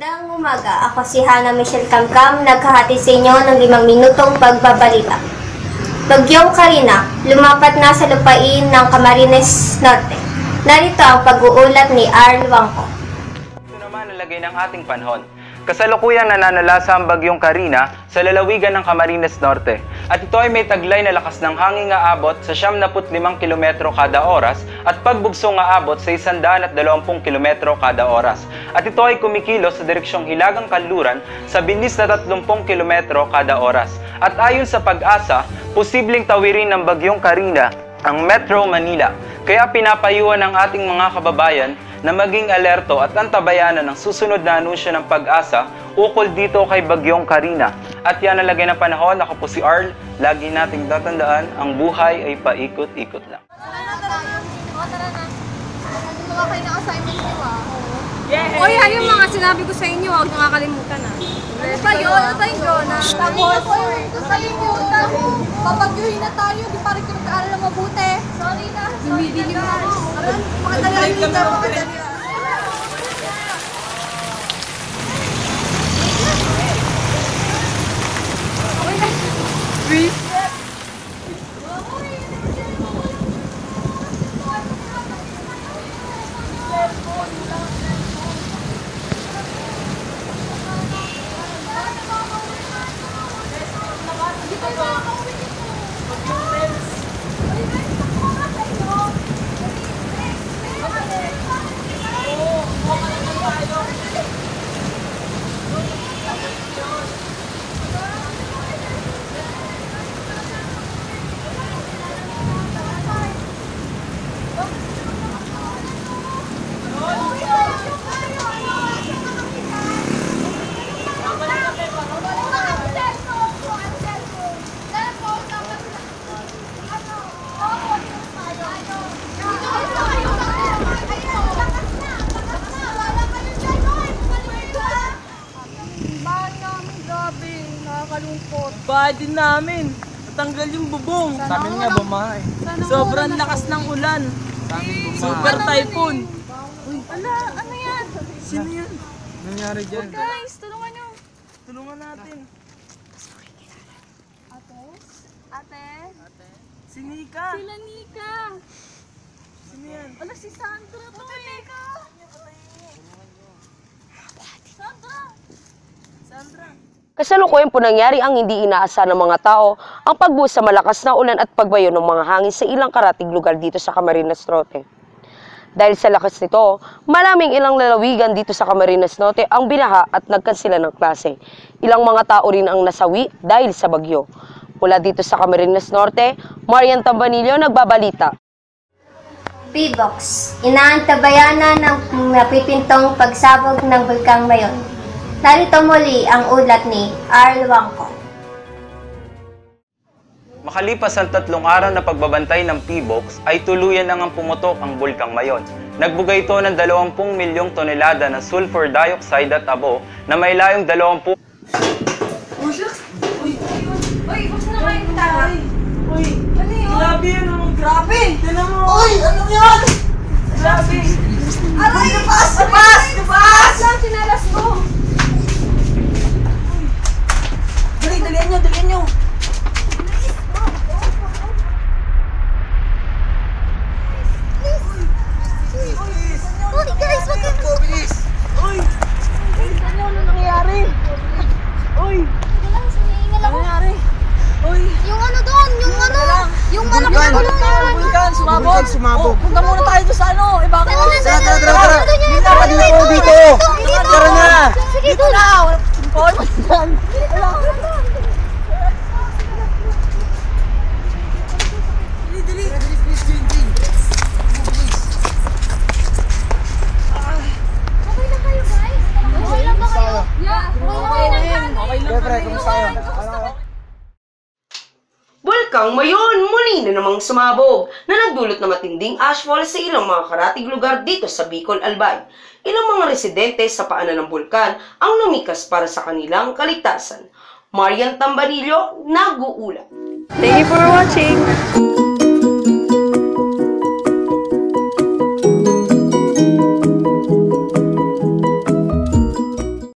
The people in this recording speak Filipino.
Magandang umaga. Ako si Hannah Michelle Camcam, naghahati sa inyo ng 5 minutong pagbabalita. Bagyong Karina, lumapat na sa lupain ng Camarines Norte. Narito ang pag-uulat ni Arl Wangko. Ito naman ang lagay ng ating panahon. Kasalukuyang nananalasa ang bagyong Karina sa lalawigan ng Camarines Norte. At ito ay may taglay na lakas ng hangin nga abot sa 75 kilometro kada oras at pagbugsong nga abot sa 120 kilometro kada oras. At ito ay kumikilos sa direksyong Hilagang Kanluran sa bilis na 30 kilometro kada oras. At ayon sa Pag-asa, posibleng tawirin ng bagyong Karina ang Metro Manila. Kaya pinapayuhan ng ating mga kababayan na maging alerto at antabayanan ng susunod na anunsyo ng Pag-asa ukol dito kay bagyong Karina. At yan ang lagay ng panahon. Ako po si Arl. Lagi nating tatandaan, ang buhay ay paikot-ikot lang. Tara na. Nandun mga kayo ng assignment niyo Yeah. Oy, yung mga sinabi ko sa inyo, huwag nakakalimutan na. Ano ba yun? Ano ba yung Jonas? Tapos, nakalimutan mo. Papagyuhin na tayo, di pa rin nag-aaral na mabuti. Sorry na. Dumidilim na ako. Makadalian dito, makadalian. Please. Body namin. Natanggal yung bubong. Sabi nga bumahay. Sobrang lakas ng ulan. Super typhoon. Ala, ano yan? Sino yan? Nangyari dyan? Guys, tulungan nyo. Tulungan natin. Ate? Si Nika. Sila Nika. Sino yan? Ala, si Sandra to eh. Sandra! Sandra. Kasalukuyan po nangyari ang hindi inaasahan ng mga tao ang pagbuhos sa malakas na ulan at pagbayo ng mga hangin sa ilang karatig lugar dito sa Camarines Norte. Dahil sa lakas nito, maraming ilang lalawigan dito sa Camarines Norte ang binaha at nagkansila ng klase. Ilang mga tao rin ang nasawi dahil sa bagyo. Mula dito sa Camarines Norte, Marian Tambanillo nagbabalita. P-Box, inaantabayanan ng napipintong pagsabog ng Bulkang Mayon. Narito muli ang ulat ni Arl Wangko. Makalipas ang 3 araw na pagbabantay ng P-Box ay tuluyan nang pumutok ang Bulkang Mayon. Nagbugay ito ng 20 milyong tonelada ng sulfur dioxide at abo na may layong 20... Uy, buksan na kayo yung tara. Uy, Ano yun? grabe yun. Grabe. Tinan mo. Uy, ano yan? Grabe. Aray! Labas! Lang, sinalas mo. Dalian nyo. Uy, guys, wag kayo. Uy. Ano nangyayari? Uy. Ano nangyari? Uy. Yung ano doon, yung ano Bulkan, sumabog. Punta muna tayo doon sa ano. Ibang Tara. dito. Tara na. Sige, doon. Okay na kayo, guys? Okay lang ba kayo? Yeah, okay na yan. Bulkang Mayon muli na namang sumabog na nagdulot na matinding ashfall sa ilang mga karatig lugar dito sa Bicol, Albay. Ilang mga residente sa paanan ng bulkan ang lumikas para sa kanilang kaligtasan. Marian Tambanillo, nag-uulat. Thank you for watching!